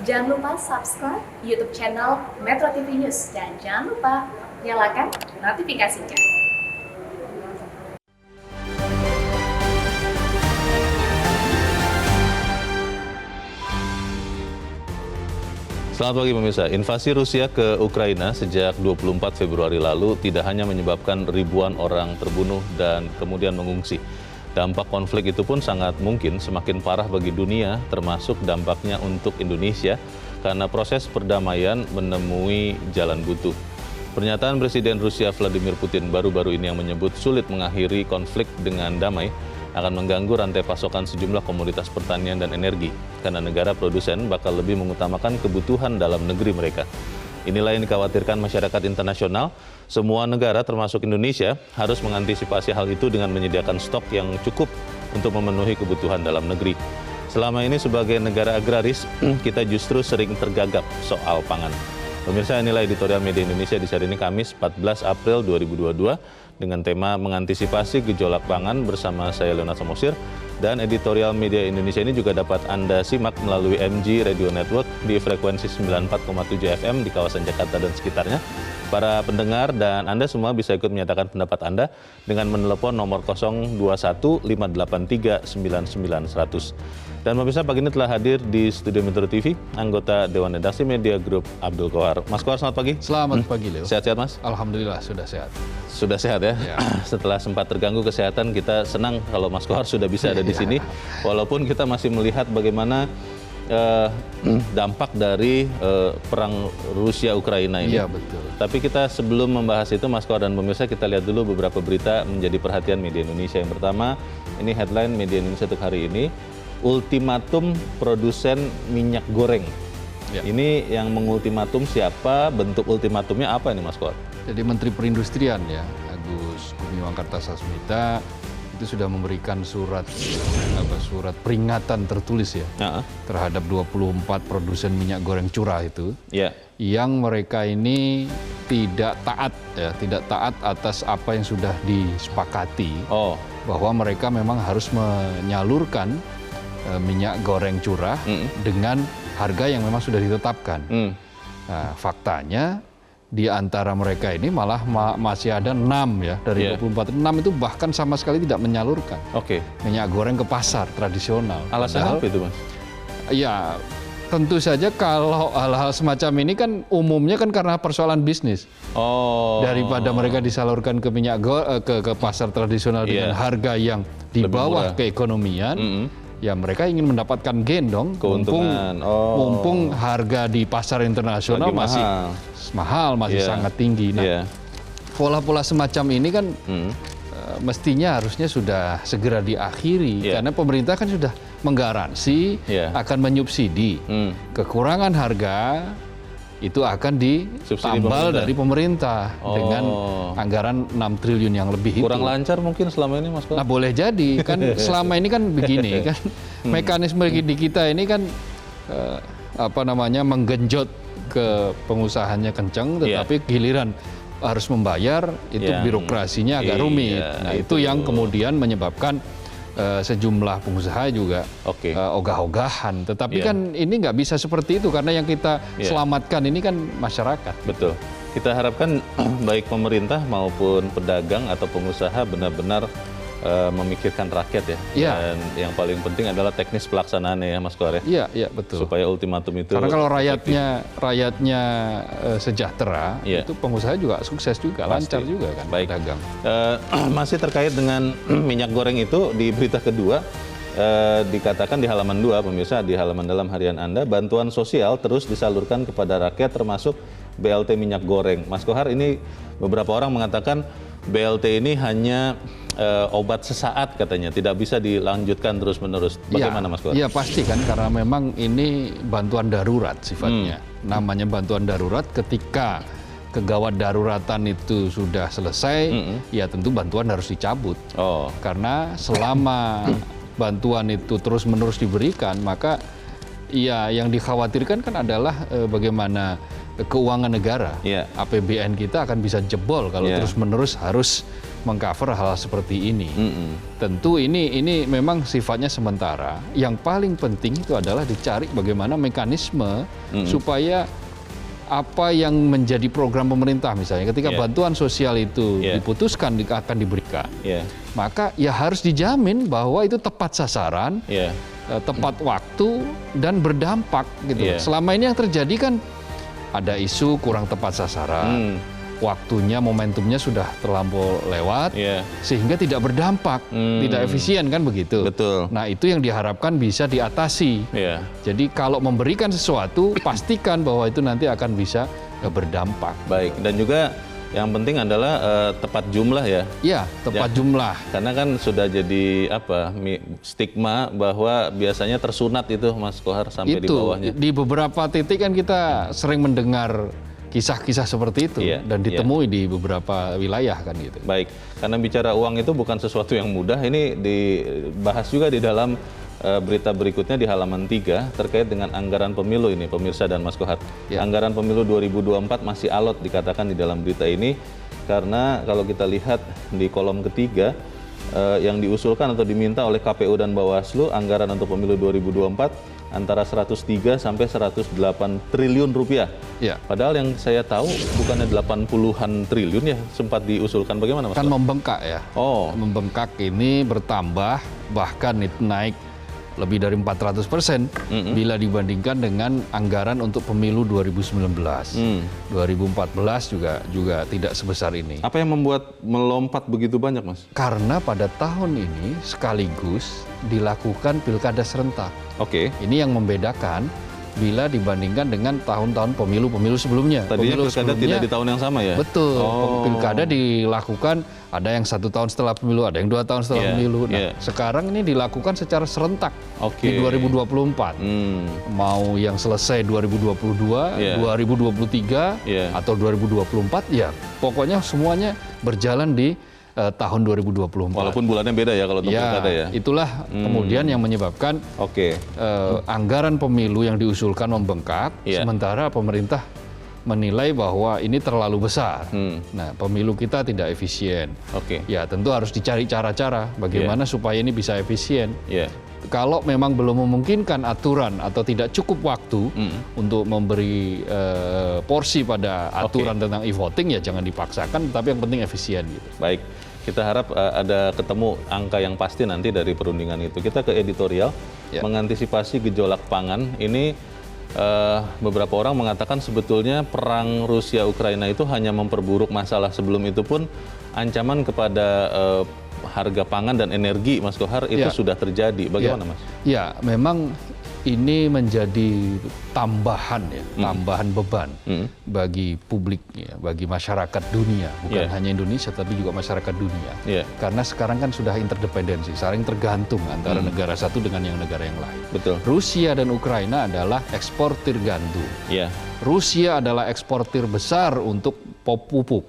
Jangan lupa subscribe YouTube channel Metro TV News dan jangan lupa nyalakan notifikasinya. Selamat pagi pemirsa. Invasi Rusia ke Ukraina sejak 24 Februari lalu tidak hanya menyebabkan ribuan orang terbunuh dan kemudian mengungsi. Dampak konflik itu pun sangat mungkin semakin parah bagi dunia, termasuk dampaknya untuk Indonesia, karena proses perdamaian menemui jalan buntu. Pernyataan Presiden Rusia Vladimir Putin baru-baru ini yang menyebut sulit mengakhiri konflik dengan damai akan mengganggu rantai pasokan sejumlah komoditas pertanian dan energi, karena negara produsen bakal lebih mengutamakan kebutuhan dalam negeri mereka. Inilah yang dikhawatirkan masyarakat internasional. Semua negara termasuk Indonesia harus mengantisipasi hal itu dengan menyediakan stok yang cukup untuk memenuhi kebutuhan dalam negeri. Selama ini sebagai negara agraris, kita justru sering tergagap soal pangan. Pemirsa, inilah editorial Media Indonesia di hari ini Kamis 14 April 2022 dengan tema mengantisipasi gejolak pangan bersama saya Leonard Samosir. Dan editorial Media Indonesia ini juga dapat Anda simak melalui MG Radio Network di frekuensi 94,7 FM di kawasan Jakarta dan sekitarnya. Para pendengar dan Anda semua bisa ikut menyatakan pendapat Anda dengan menelepon nomor 021 583 99 100. Dan pemirsa, pagi ini telah hadir di studio Metro TV anggota Dewan Redaksi Media Group Abdul Kohar. Mas Kohar, selamat pagi. Selamat pagi, Leo. Sehat-sehat, Mas? Alhamdulillah, sudah sehat. Sudah sehat ya? Setelah sempat terganggu kesehatan, kita senang kalau Mas Kohar sudah bisa ada di sini. Walaupun kita masih melihat bagaimana dampak dari perang Rusia-Ukraina ini. Iya, betul. Tapi kita sebelum membahas itu, Mas Kohar dan pemirsa, kita lihat dulu beberapa berita menjadi perhatian media Indonesia. Yang pertama, ini headline Media Indonesia untuk hari ini. Ultimatum produsen minyak goreng. Ya. Ini yang mengultimatum siapa, bentuk ultimatumnya apa ini, Mas Kohar? Jadi Menteri Perindustrian ya, Agus Gumiwang Kartasasmita itu sudah memberikan surat peringatan tertulis ya terhadap 24 produsen minyak goreng curah itu, yang mereka ini tidak taat atas apa yang sudah disepakati, bahwa mereka memang harus menyalurkan minyak goreng curah dengan harga yang memang sudah ditetapkan. Nah, faktanya di antara mereka ini malah masih ada 6 ya dari 24. 6 itu bahkan sama sekali tidak menyalurkan minyak goreng ke pasar tradisional. Alasan apa itu, Mas? Ya, tentu saja kalau hal-hal semacam ini kan umumnya kan karena persoalan bisnis. Daripada mereka disalurkan ke ke pasar tradisional dengan harga yang di bawah keekonomian. Ya mereka ingin mendapatkan gain dong, mumpung harga di pasar internasional masih mahal, masih sangat tinggi. Nah, pola-pola semacam ini kan mestinya harusnya sudah segera diakhiri, karena pemerintah kan sudah menggaransi akan menyubsidi. Kekurangan harga itu akan ditambal dari pemerintah dengan anggaran 6 triliun yang lebih. Kurang lancar mungkin selama ini, Mas Kohar? Nah, boleh jadi kan selama ini kan begini kan mekanisme di kita ini kan menggenjot ke pengusahanya kencang, tetapi giliran harus membayar itu birokrasinya agak rumit. Nah, itu yang kemudian menyebabkan sejumlah pengusaha juga ogah-ogahan. Tetapi kan ini nggak bisa seperti itu, karena yang kita selamatkan ini kan masyarakat. Betul. Kita harapkan baik pemerintah maupun pedagang atau pengusaha benar-benar memikirkan rakyat ya. Dan yang paling penting adalah teknis pelaksanaannya ya, Mas Kohar ya. Iya, betul. Supaya ultimatum itu. Karena kalau rakyatnya sejahtera, itu pengusaha juga sukses juga, lancar juga kan. Baik. Pedagang. Masih terkait dengan minyak goreng itu, di berita kedua dikatakan di halaman 2, pemirsa, di halaman dalam harian Anda, bantuan sosial terus disalurkan kepada rakyat termasuk BLT minyak goreng. Mas Kohar, ini beberapa orang mengatakan BLT ini hanya obat sesaat katanya, tidak bisa dilanjutkan terus-menerus. Bagaimana, Mas Kohar? Iya, pasti kan, karena memang ini bantuan darurat sifatnya. Namanya bantuan darurat, ketika kegawat daruratan itu sudah selesai, ya tentu bantuan harus dicabut. Karena selama bantuan itu terus-menerus diberikan, maka Iya, yang dikhawatirkan kan adalah bagaimana keuangan negara, APBN kita akan bisa jebol kalau terus-menerus harus mengcover hal seperti ini. Tentu ini memang sifatnya sementara. Yang paling penting itu adalah dicari bagaimana mekanisme supaya apa yang menjadi program pemerintah misalnya ketika bantuan sosial itu diputuskan akan diberikan, maka ya harus dijamin bahwa itu tepat sasaran, tepat waktu dan berdampak gitu. Selama ini yang terjadi kan ada isu kurang tepat sasaran, waktunya, momentumnya sudah terlampau lewat, sehingga tidak berdampak, tidak efisien kan begitu. Betul. Nah itu yang diharapkan bisa diatasi. Jadi kalau memberikan sesuatu, pastikan bahwa itu nanti akan bisa berdampak. Baik, dan juga yang penting adalah tepat jumlah ya. Iya, tepat jumlah. Karena kan sudah jadi stigma bahwa biasanya tersunat itu Mas Kohar sampai di bawahnya. Di beberapa titik kan kita sering mendengar kisah-kisah seperti itu dan ditemui di beberapa wilayah kan gitu. Baik, karena bicara uang itu bukan sesuatu yang mudah. Ini dibahas juga di dalam berita berikutnya di halaman 3 terkait dengan anggaran pemilu ini, pemirsa dan Mas Kohar. Anggaran pemilu 2024 masih alot dikatakan di dalam berita ini, karena kalau kita lihat di kolom ketiga yang diusulkan atau diminta oleh KPU dan Bawaslu, anggaran untuk pemilu 2024 antara 103 sampai 108 triliun rupiah. Padahal yang saya tahu bukannya 80-an triliun ya sempat diusulkan. Bagaimana Mas? Kan membengkak ya. Membengkak ini bertambah, bahkan itu naik lebih dari 400% bila dibandingkan dengan anggaran untuk pemilu 2019. 2014 juga tidak sebesar ini. Apa yang membuat melompat begitu banyak, Mas? Karena pada tahun ini sekaligus dilakukan pilkada serentak. Ini yang membedakan bila dibandingkan dengan tahun-tahun pemilu sebelumnya. Tadinya pilkada tidak di tahun yang sama ya? Betul. Pilkada dilakukan, ada yang 1 tahun setelah pemilu, ada yang 2 tahun setelah pemilu. Nah, sekarang ini dilakukan secara serentak di 2024. Mau yang selesai 2022, 2023, atau 2024, ya pokoknya semuanya berjalan di tahun 2024. Walaupun bulannya beda ya kalau untuk pilkada ya. Itulah kemudian yang menyebabkan anggaran pemilu yang diusulkan membengkak, sementara pemerintah menilai bahwa ini terlalu besar. Nah, pemilu kita tidak efisien. Ya, tentu harus dicari cara-cara bagaimana supaya ini bisa efisien. Kalau memang belum memungkinkan aturan atau tidak cukup waktu untuk memberi porsi pada aturan tentang e-voting, ya jangan dipaksakan, tapi yang penting efisien gitu. Baik, kita harap ada ketemu angka yang pasti nanti dari perundingan itu. Kita ke editorial, mengantisipasi gejolak pangan. Ini beberapa orang mengatakan sebetulnya perang Rusia-Ukraina itu hanya memperburuk masalah. Sebelum itu pun ancaman kepada harga pangan dan energi, Mas Kohar, itu sudah terjadi. Bagaimana, Mas? Ya, memang ini menjadi tambahan tambahan beban bagi publik, bagi masyarakat dunia, bukan hanya Indonesia tapi juga masyarakat dunia. Karena sekarang kan sudah interdependensi, saling tergantung antara negara satu dengan yang negara yang lain. Rusia dan Ukraina adalah eksportir gandum. Rusia adalah eksportir besar untuk pupuk.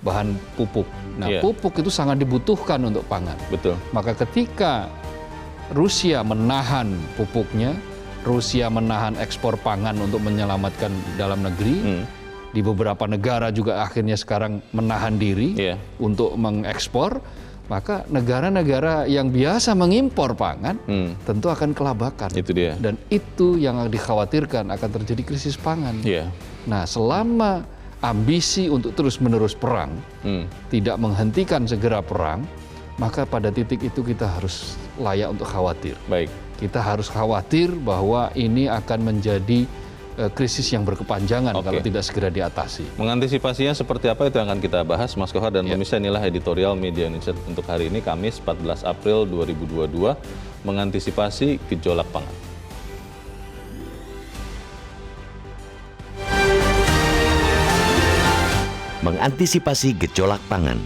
Bahan pupuk. Nah, pupuk itu sangat dibutuhkan untuk pangan. Maka ketika Rusia menahan pupuknya, Rusia menahan ekspor pangan untuk menyelamatkan dalam negeri, di beberapa negara juga akhirnya sekarang menahan diri untuk mengekspor, maka negara-negara yang biasa mengimpor pangan tentu akan kelabakan. Itu dia. Dan itu yang dikhawatirkan akan terjadi krisis pangan. Nah, selama ambisi untuk terus-menerus perang tidak menghentikan segera perang, maka pada titik itu kita harus layak untuk khawatir. Kita harus khawatir bahwa ini akan menjadi krisis yang berkepanjangan kalau tidak segera diatasi. Mengantisipasinya seperti apa itu yang akan kita bahas, Mas Kohar, dan pemirsa. Inilah editorial Media Indonesia untuk hari ini, Kamis 14 April 2022, mengantisipasi gejolak pangan. Mengantisipasi gejolak pangan.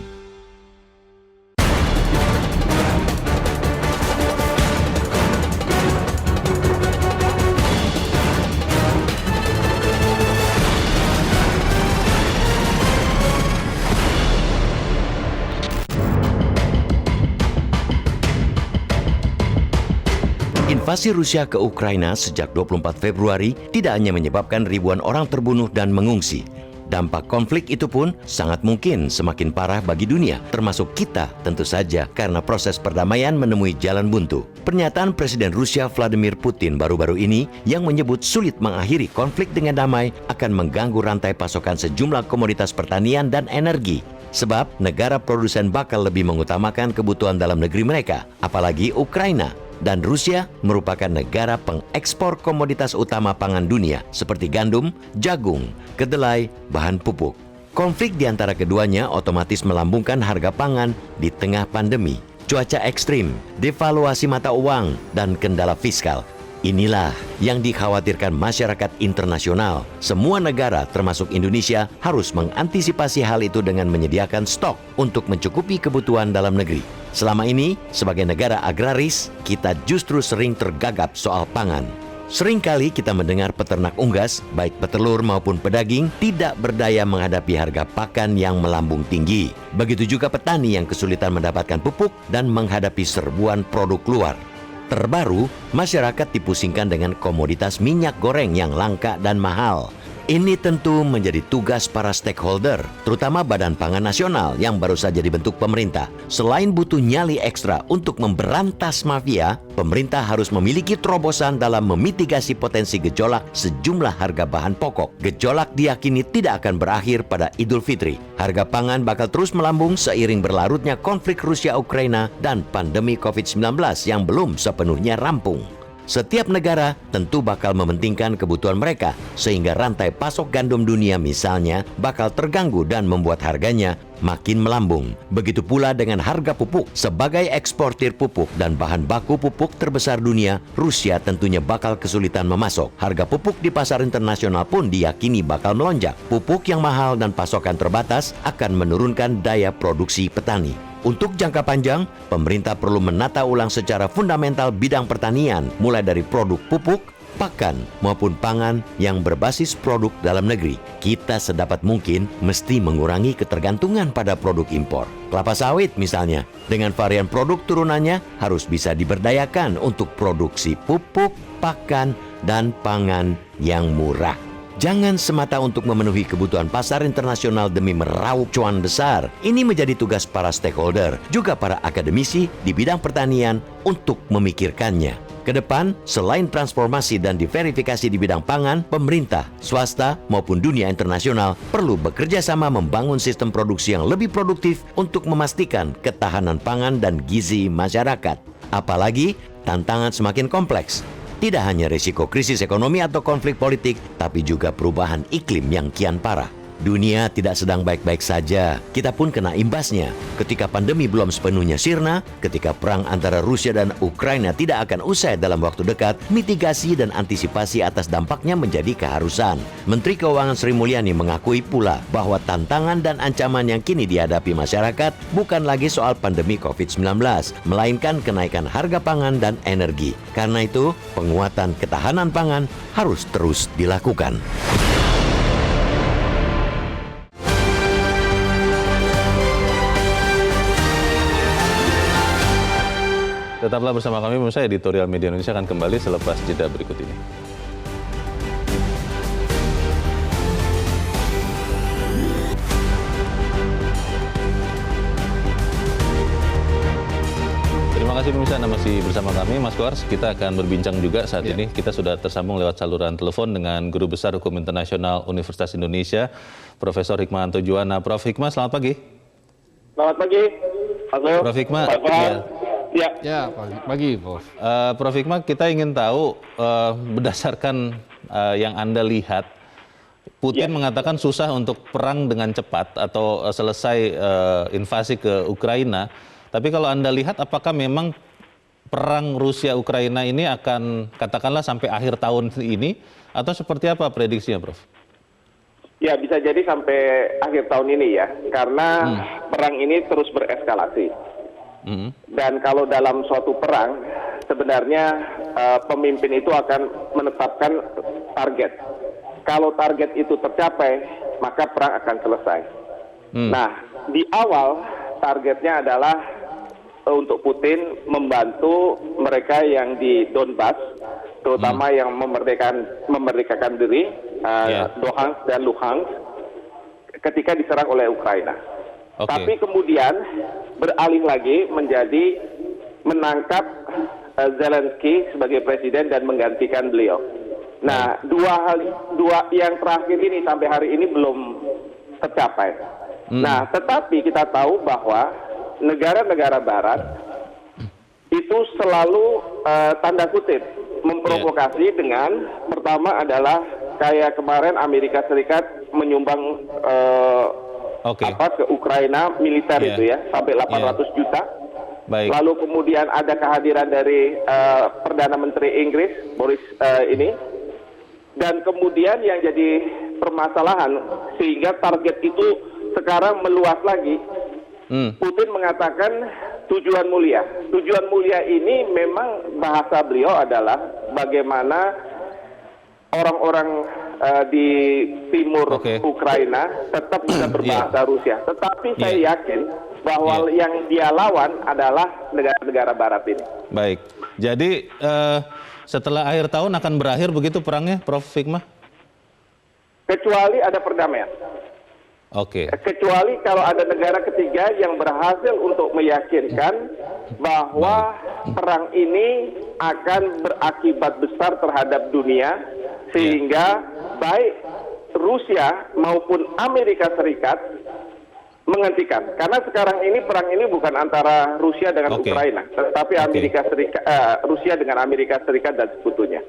Invasi Rusia ke Ukraina sejak 24 Februari tidak hanya menyebabkan ribuan orang terbunuh dan mengungsi. Dampak konflik itu pun sangat mungkin semakin parah bagi dunia, termasuk kita tentu saja karena proses perdamaian menemui jalan buntu. Pernyataan Presiden Rusia Vladimir Putin baru-baru ini yang menyebut sulit mengakhiri konflik dengan damai akan mengganggu rantai pasokan sejumlah komoditas pertanian dan energi. Sebab negara produsen bakal lebih mengutamakan kebutuhan dalam negeri mereka, apalagi Ukraina. Dan Rusia merupakan negara pengekspor komoditas utama pangan dunia seperti gandum, jagung, kedelai, bahan pupuk. Konflik di antara keduanya otomatis melambungkan harga pangan di tengah pandemi, cuaca ekstrim, devaluasi mata uang, dan kendala fiskal. Inilah yang dikhawatirkan masyarakat internasional. Semua negara termasuk Indonesia harus mengantisipasi hal itu dengan menyediakan stok untuk mencukupi kebutuhan dalam negeri. Selama ini, sebagai negara agraris, kita justru sering tergagap soal pangan. Seringkali kita mendengar peternak unggas, baik petelur maupun pedaging, tidak berdaya menghadapi harga pakan yang melambung tinggi. Begitu juga petani yang kesulitan mendapatkan pupuk dan menghadapi serbuan produk luar. Terbaru, masyarakat dipusingkan dengan komoditas minyak goreng yang langka dan mahal. Ini tentu menjadi tugas para stakeholder, terutama Badan Pangan Nasional yang baru saja dibentuk pemerintah. Selain butuh nyali ekstra untuk memberantas mafia, pemerintah harus memiliki terobosan dalam memitigasi potensi gejolak sejumlah harga bahan pokok. Gejolak diyakini tidak akan berakhir pada Idul Fitri. Harga pangan bakal terus melambung seiring berlarutnya konflik Rusia-Ukraina dan pandemi COVID-19 yang belum sepenuhnya rampung. Setiap negara tentu bakal mementingkan kebutuhan mereka, sehingga rantai pasok gandum dunia misalnya bakal terganggu dan membuat harganya makin melambung. Begitu pula dengan harga pupuk. Sebagai eksportir pupuk dan bahan baku pupuk terbesar dunia, Rusia tentunya bakal kesulitan memasok. Harga pupuk di pasar internasional pun diyakini bakal melonjak. Pupuk yang mahal dan pasokan terbatas akan menurunkan daya produksi petani. Untuk jangka panjang, pemerintah perlu menata ulang secara fundamental bidang pertanian, mulai dari produk pupuk, pakan, maupun pangan yang berbasis produk dalam negeri. Kita sedapat mungkin mesti mengurangi ketergantungan pada produk impor. Kelapa sawit misalnya, dengan varian produk turunannya harus bisa diberdayakan untuk produksi pupuk, pakan, dan pangan yang murah. Jangan semata untuk memenuhi kebutuhan pasar internasional demi meraup cuan besar. Ini menjadi tugas para stakeholder, juga para akademisi di bidang pertanian untuk memikirkannya. Kedepan, selain transformasi dan diverifikasi di bidang pangan, pemerintah, swasta, maupun dunia internasional perlu bekerja sama membangun sistem produksi yang lebih produktif untuk memastikan ketahanan pangan dan gizi masyarakat. Apalagi, tantangan semakin kompleks. Tidak hanya risiko krisis ekonomi atau konflik politik, tapi juga perubahan iklim yang kian parah. Dunia tidak sedang baik-baik saja. Kita pun kena imbasnya. Ketika pandemi belum sepenuhnya sirna, ketika perang antara Rusia dan Ukraina tidak akan usai dalam waktu dekat, mitigasi dan antisipasi atas dampaknya menjadi keharusan. Menteri Keuangan Sri Mulyani mengakui pula bahwa tantangan dan ancaman yang kini dihadapi masyarakat bukan lagi soal pandemi COVID-19, melainkan kenaikan harga pangan dan energi. Karena itu, penguatan ketahanan pangan harus terus dilakukan. Tetaplah bersama kami, pemirsa. Editorial Media Indonesia akan kembali selepas jeda berikut ini. Terima kasih pemirsa, Anda masih bersama kami. Mas Kors, kita akan berbincang juga saat ini. Kita sudah tersambung lewat saluran telepon dengan Guru Besar Hukum Internasional Universitas Indonesia, Profesor Hikmahanto Juwana. Prof. Hikmah, selamat pagi. Selamat pagi. Halo. Prof. Hikmah, Ya, pagi, Prof. Prof. Hikmah, kita ingin tahu berdasarkan yang Anda lihat, Putin mengatakan susah untuk perang dengan cepat atau selesai invasi ke Ukraina. Tapi kalau Anda lihat, apakah memang perang Rusia-Ukraina ini akan katakanlah sampai akhir tahun ini, atau seperti apa prediksinya, Prof? Ya, bisa jadi sampai akhir tahun ini ya, karena perang ini terus bereskalasi. Dan kalau dalam suatu perang, sebenarnya pemimpin itu akan menetapkan target. Kalau target itu tercapai, maka perang akan selesai. Nah, di awal targetnya adalah untuk Putin membantu mereka yang di Donbas, terutama yang memerdekakan diri, Donetsk dan Luhansk, ketika diserang oleh Ukraina. Tapi kemudian beralih lagi menjadi menangkap Zelensky sebagai presiden dan menggantikan beliau. Nah, dua yang terakhir ini sampai hari ini belum tercapai. Nah, tetapi kita tahu bahwa negara-negara Barat itu selalu tanda kutip memprovokasi dengan pertama adalah kayak kemarin Amerika Serikat menyumbang ke Ukraina militer itu ya sampai 800 juta. Baik. Lalu kemudian ada kehadiran dari Perdana Menteri Inggris Boris ini, dan kemudian yang jadi permasalahan sehingga target itu sekarang meluas lagi. Putin mengatakan tujuan mulia. Tujuan mulia ini memang bahasa beliau adalah bagaimana orang-orang di timur Ukraina tetap bisa berbahasa Rusia. Tetapi saya yakin bahwa yang dia lawan adalah negara-negara Barat ini. Baik. Jadi setelah akhir tahun akan berakhir begitu perangnya, Prof. Hikmah? Kecuali ada perdamaian. Kecuali kalau ada negara ketiga yang berhasil untuk meyakinkan bahwa perang ini akan berakibat besar terhadap dunia, sehingga baik Rusia maupun Amerika Serikat menghentikan. Karena sekarang ini perang ini bukan antara Rusia dengan Ukraina, tetapi Rusia dengan Amerika Serikat dan sekutunya.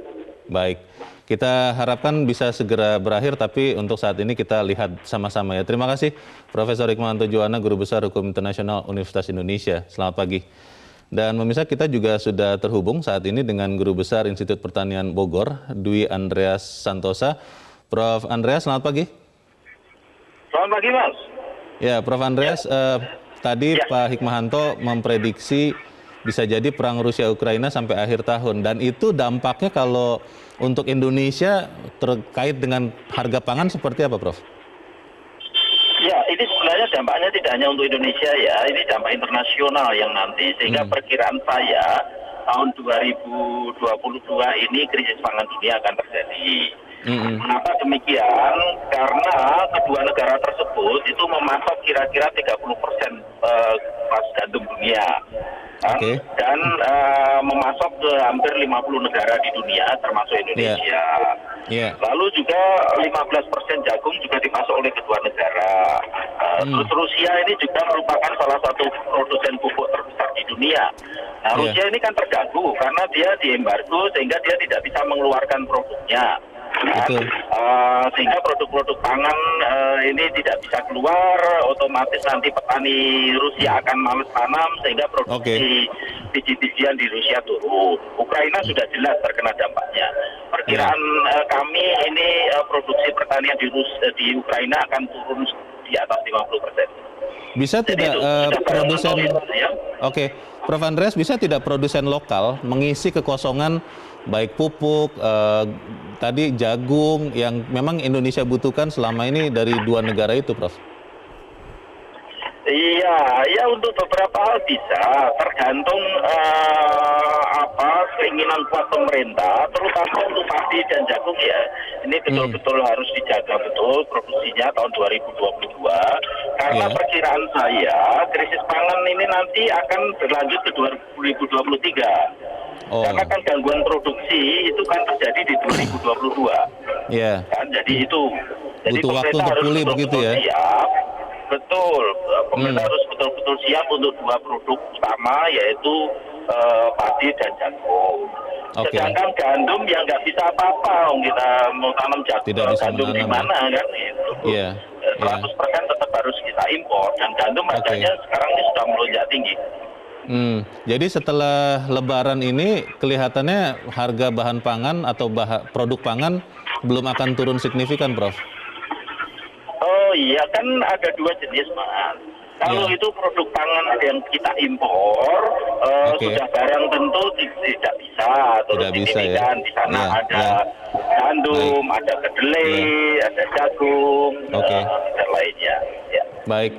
Baik, kita harapkan bisa segera berakhir, tapi untuk saat ini kita lihat sama-sama ya. Terima kasih Profesor Hikmahanto Juwana, Guru Besar Hukum Internasional Universitas Indonesia. Selamat pagi. Dan pemirsa, kita juga sudah terhubung saat ini dengan Guru Besar Institut Pertanian Bogor, Dwi Andreas Santosa. Prof. Andreas, selamat pagi. Selamat pagi, Mas. Ya, Prof. Andreas, tadi Pak Hikmahanto memprediksi bisa jadi perang Rusia-Ukraina sampai akhir tahun. Dan itu dampaknya kalau untuk Indonesia terkait dengan harga pangan seperti apa, Prof? Ya, ini sebenarnya dampaknya tidak hanya untuk Indonesia ya, ini dampak internasional yang nanti, sehingga perkiraan saya tahun 2022 ini krisis pangan dunia akan terjadi. Kenapa demikian? Karena kedua negara tersebut itu memasok kira-kira 30% pas gandum dunia. Dan memasok ke hampir 50 negara di dunia termasuk Indonesia. Lalu juga 15% jagung juga dimasuk oleh kedua negara. Terus Rusia ini juga merupakan salah satu produsen pupuk terbesar di dunia. Nah, Rusia ini kan terganggu karena dia diembargo sehingga dia tidak bisa mengeluarkan produknya. Sehingga produk-produk pangan ini tidak bisa keluar, otomatis nanti petani Rusia akan malas tanam sehingga produksi biji-bijian di Rusia turun. Ukraina sudah jelas terkena dampaknya. Perkiraan kami ini produksi pertanian di Ukraina akan turun di atas 50%. Bisa tidak produsen? Prof. Andreas, bisa tidak produsen lokal mengisi kekosongan baik pupuk, tadi jagung yang memang Indonesia butuhkan selama ini dari dua negara itu, Prof? Iya, ya untuk beberapa hal bisa, tergantung keinginan kuat pemerintah, terutama untuk padi dan jagung ya. Ini betul-betul harus dijaga betul produksinya tahun 2022, karena perkiraan saya krisis pangan ini nanti akan berlanjut ke 2023. Karena kan gangguan produksi itu kan terjadi di 2022. Kan, jadi itu. Jadi butuh waktu untuk pulih begitu ya? Siap. Betul, pemerintah harus betul-betul siap untuk dua produk utama, yaitu padi dan jagung. Sedangkan gandum ya nggak bisa apa-apa, kita mau tanam gandum di mana kan itu. 100% tetap harus kita impor, dan gandum harganya sekarang ini sudah melonjak tinggi. Jadi setelah Lebaran ini kelihatannya harga bahan pangan atau produk pangan belum akan turun signifikan, Prof? Oh iya, kan ada dua jenis, Mas. Kalau itu produk pangan yang kita impor, sudah barang tentu tidak bisa. Tidak bisa ya? Di sana ada gandum, ada kedelai, ada jagung, dan lainnya. Baik,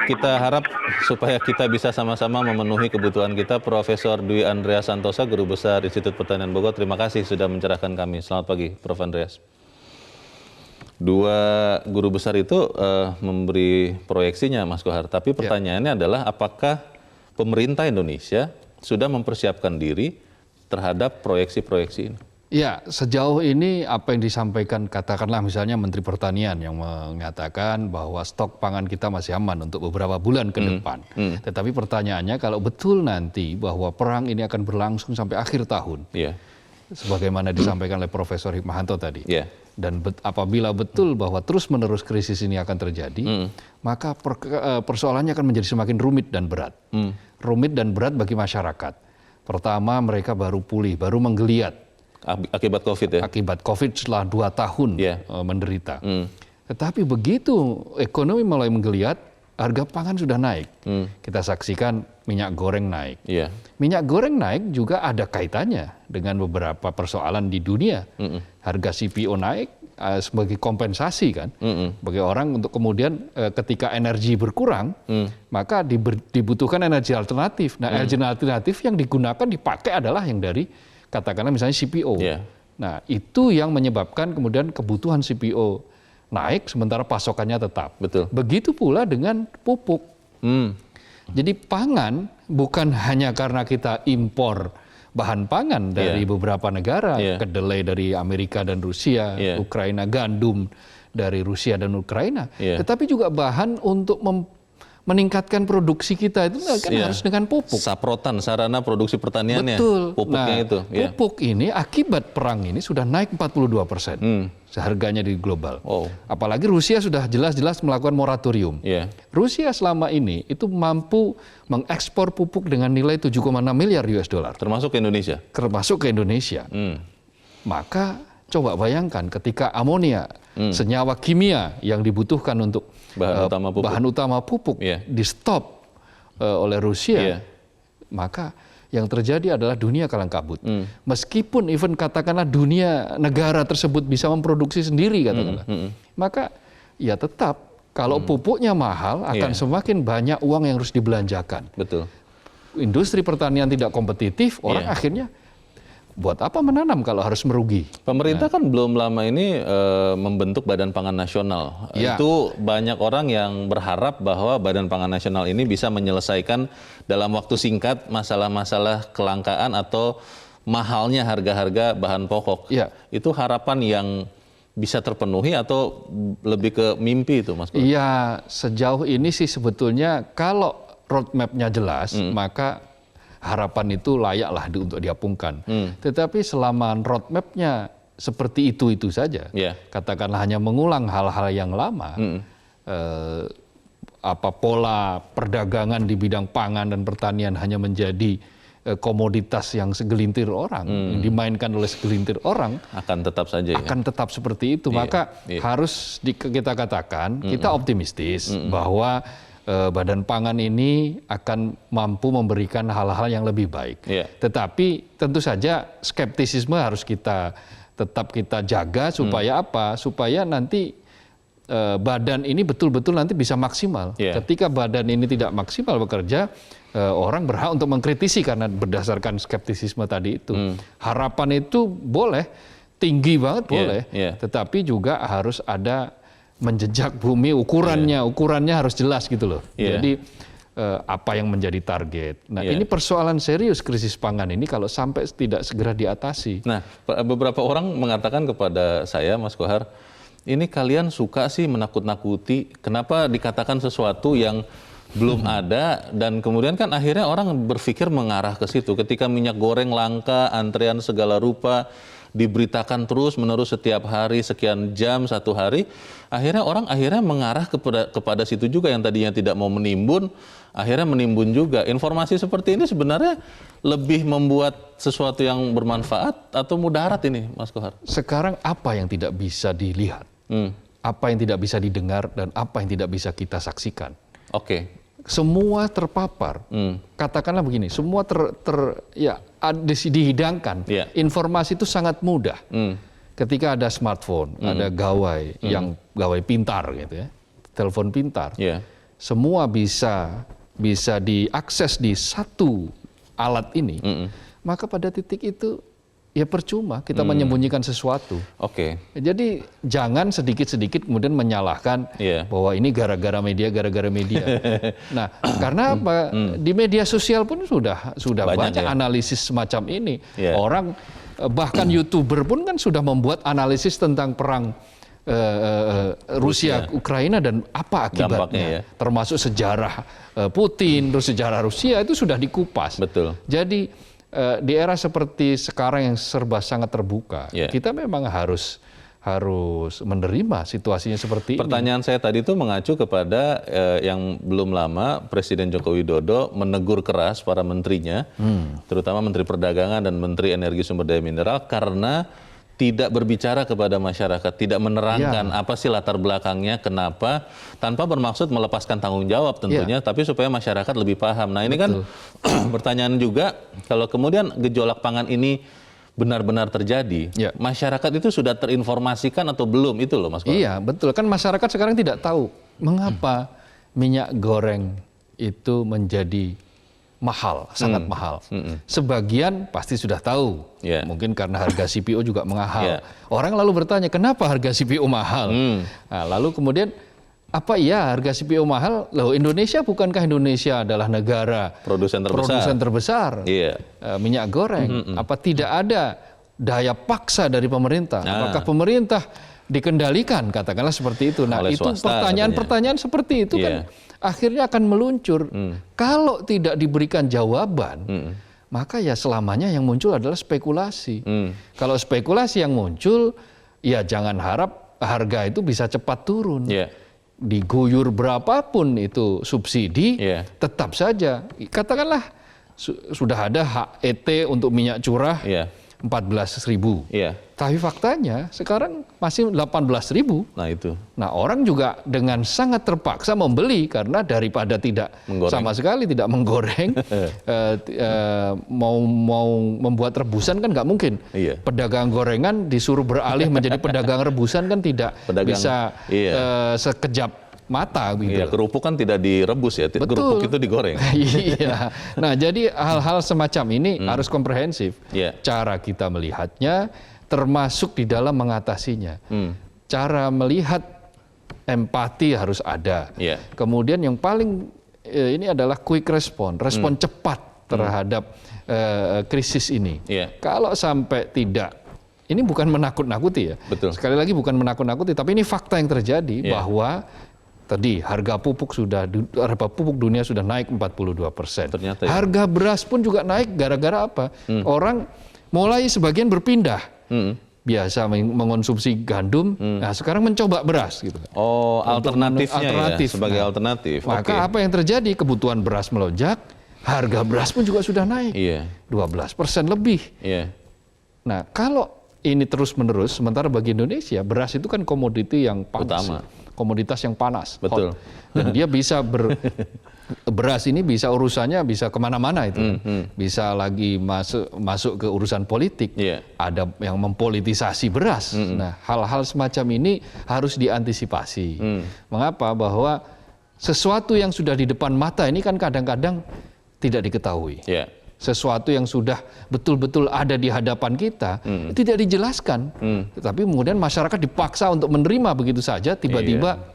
kita harap supaya kita bisa sama-sama memenuhi kebutuhan kita. Profesor Dwi Andreas Santosa, Guru Besar Institut Pertanian Bogor, terima kasih sudah mencerahkan kami. Selamat pagi, Prof. Andreas. Dua guru besar itu memberi proyeksinya, Mas Kohar. Tapi pertanyaannya adalah apakah pemerintah Indonesia sudah mempersiapkan diri terhadap proyeksi-proyeksi ini? Ya, sejauh ini apa yang disampaikan katakanlah misalnya Menteri Pertanian yang mengatakan bahwa stok pangan kita masih aman untuk beberapa bulan ke depan. Tetapi pertanyaannya kalau betul nanti bahwa perang ini akan berlangsung sampai akhir tahun, sebagaimana disampaikan oleh Profesor Hikmahanto tadi, dan apabila betul bahwa terus-menerus krisis ini akan terjadi, maka persoalannya akan menjadi semakin rumit dan berat. Rumit dan berat bagi masyarakat. Pertama, mereka baru pulih, baru menggeliat. Akibat COVID ya? Akibat COVID setelah 2 tahun menderita. Tetapi begitu ekonomi mulai menggeliat, harga pangan sudah naik. Kita saksikan minyak goreng naik. Minyak goreng naik juga ada kaitannya dengan beberapa persoalan di dunia. Harga CPO naik sebagai kompensasi kan. Bagi orang untuk kemudian ketika energi berkurang, maka dibutuhkan energi alternatif. Nah, energi alternatif yang digunakan dipakai adalah yang dari katakanlah misalnya CPO. Nah, itu yang menyebabkan kemudian kebutuhan CPO naik sementara pasokannya tetap. Betul. Begitu pula dengan pupuk. Jadi pangan bukan hanya karena kita impor bahan pangan dari beberapa negara, kedelai dari Amerika dan Rusia, Ukraina, gandum dari Rusia dan Ukraina, tetapi juga bahan untuk meningkatkan produksi kita itu kan harus dengan pupuk. Saprotan, sarana produksi pertaniannya. Betul. Pupuknya itu. Pupuk ini akibat perang ini sudah naik 42% seharganya di global. Apalagi Rusia sudah jelas-jelas melakukan moratorium. Rusia selama ini itu mampu mengekspor pupuk dengan nilai 7,6 miliar US dollar. Termasuk ke Indonesia? Termasuk ke Indonesia. Maka coba bayangkan ketika amonia, senyawa kimia yang dibutuhkan untuk bahan utama pupuk di stop oleh Rusia, maka yang terjadi adalah dunia kalang kabut. Meskipun even katakanlah dunia negara tersebut bisa memproduksi sendiri katakanlah, maka ya tetap kalau pupuknya mahal akan semakin banyak uang yang harus dibelanjakan. Betul. Industri pertanian tidak kompetitif, orang akhirnya buat apa menanam kalau harus merugi? Pemerintah kan belum lama ini membentuk Badan Pangan Nasional. Itu banyak orang yang berharap bahwa Badan Pangan Nasional ini bisa menyelesaikan dalam waktu singkat masalah-masalah kelangkaan atau mahalnya harga-harga bahan pokok. Itu harapan yang bisa terpenuhi atau lebih ke mimpi itu, Mas? Iya, sejauh ini sih sebetulnya kalau roadmap-nya jelas, maka harapan itu layaklah untuk diapungkan. Tetapi selama roadmap-nya seperti itu saja, katakanlah hanya mengulang hal-hal yang lama, pola perdagangan di bidang pangan dan pertanian hanya menjadi komoditas yang segelintir orang, yang dimainkan oleh segelintir orang, akan tetap saja akan tetap seperti itu. Maka harus kita katakan, kita optimistis bahwa Badan Pangan ini akan mampu memberikan hal-hal yang lebih baik. Tetapi tentu saja skeptisisme harus tetap kita jaga supaya apa? Supaya nanti badan ini betul-betul nanti bisa maksimal. Ketika badan ini tidak maksimal bekerja, orang berhak untuk mengkritisi karena berdasarkan skeptisisme tadi itu. Harapan itu boleh, tinggi banget boleh, tetapi juga harus ada menjejak bumi ukurannya harus jelas gitu loh. Jadi apa yang menjadi target. Nah, ini persoalan serius krisis pangan ini kalau sampai tidak segera diatasi. Nah, beberapa orang mengatakan kepada saya, Mas Kohar, ini kalian suka sih menakut-nakuti, kenapa dikatakan sesuatu yang belum ada, dan kemudian kan akhirnya orang berpikir mengarah ke situ. Ketika minyak goreng langka, antrean segala rupa, diberitakan terus-menerus setiap hari, sekian jam, satu hari, akhirnya orang mengarah kepada situ juga, yang tadinya tidak mau menimbun, akhirnya menimbun juga. Informasi seperti ini sebenarnya lebih membuat sesuatu yang bermanfaat atau mudarat ini, Mas Kohar? Sekarang apa yang tidak bisa dilihat, apa yang tidak bisa didengar, dan apa yang tidak bisa kita saksikan? Semua terpapar. Katakanlah begini, semua dihidangkan. Informasi itu sangat mudah. Ketika ada smartphone, ada gawai yang gawai pintar gitu ya. telepon pintar, Yeah. semua bisa diakses di satu alat ini, maka pada titik itu ya percuma kita menyembunyikan sesuatu. Oke. Jadi jangan sedikit-sedikit kemudian menyalahkan bahwa ini gara-gara media. Nah, karena apa? Di media sosial pun sudah banyak analisis semacam ini. Orang bahkan YouTuber pun kan sudah membuat analisis tentang perang Rusia Ukraina dan apa akibatnya, termasuk sejarah Putin, terus sejarah Rusia itu sudah dikupas. Betul. Jadi di era seperti sekarang yang serba sangat terbuka, kita memang harus menerima situasinya seperti ini. Pertanyaan saya tadi itu mengacu kepada yang belum lama Presiden Joko Widodo menegur keras para menterinya, terutama Menteri Perdagangan dan Menteri Energi Sumber Daya Mineral karena tidak berbicara kepada masyarakat, tidak menerangkan apa sih latar belakangnya, kenapa, tanpa bermaksud melepaskan tanggung jawab tentunya, tapi supaya masyarakat lebih paham. Nah ini kan pertanyaan juga, kalau kemudian gejolak pangan ini benar-benar terjadi, masyarakat itu sudah terinformasikan atau belum, itu loh Mas Koran? Iya betul, kan masyarakat sekarang tidak tahu mengapa minyak goreng itu menjadi mahal, sangat mahal. Sebagian pasti sudah tahu, mungkin karena harga CPO juga mahal. Orang lalu bertanya, kenapa harga CPO mahal? Nah, lalu kemudian, apa iya harga CPO mahal? Loh, Indonesia, bukankah Indonesia adalah negara produsen terbesar minyak goreng? Apa tidak ada daya paksa dari pemerintah? Apakah pemerintah dikendalikan, katakanlah seperti itu. Nah, itu pertanyaan-pertanyaan seperti itu kan akhirnya akan meluncur. Kalau tidak diberikan jawaban, maka ya selamanya yang muncul adalah spekulasi. Kalau spekulasi yang muncul, ya jangan harap harga itu bisa cepat turun. Diguyur berapapun itu subsidi, tetap saja. Katakanlah sudah ada HET untuk minyak curah 14.000. Tapi faktanya sekarang masih 18.000. Nah itu. Nah orang juga dengan sangat terpaksa membeli karena daripada tidak sama sekali tidak menggoreng, mau membuat rebusan kan nggak mungkin. Pedagang gorengan disuruh beralih menjadi pedagang rebusan kan tidak bisa sekejap mata gitu. Kerupuk kan tidak direbus ya, kerupuk itu digoreng. Nah, jadi hal-hal semacam ini harus komprehensif. Cara kita melihatnya termasuk di dalam mengatasinya. Cara melihat empati harus ada. Kemudian yang paling ini adalah quick respon cepat terhadap krisis ini. Kalau sampai tidak, ini bukan menakut-nakuti ya. Sekali lagi bukan menakut-nakuti, tapi ini fakta yang terjadi bahwa tadi harga pupuk dunia sudah naik 42%. Harga beras pun juga naik gara-gara apa? Orang mulai sebagian berpindah. Biasa mengonsumsi gandum, nah sekarang mencoba beras gitu. Oh, alternatif sebagai alternatif. Maka apa yang terjadi? Kebutuhan beras melonjak, harga beras pun juga sudah naik. 12% lebih. Nah, kalau ini terus-menerus, sementara bagi Indonesia beras itu kan komoditi yang panas. Komoditas yang panas, hot. Dan dia bisa beras ini bisa urusannya bisa kemana-mana itu, bisa lagi masuk ke urusan politik, ada yang mempolitisasi beras. Nah, hal-hal semacam ini harus diantisipasi. Mengapa? Bahwa sesuatu yang sudah di depan mata ini kan kadang-kadang tidak diketahui. Sesuatu yang sudah betul-betul ada di hadapan kita tidak dijelaskan, tetapi kemudian masyarakat dipaksa untuk menerima begitu saja. Tiba-tiba,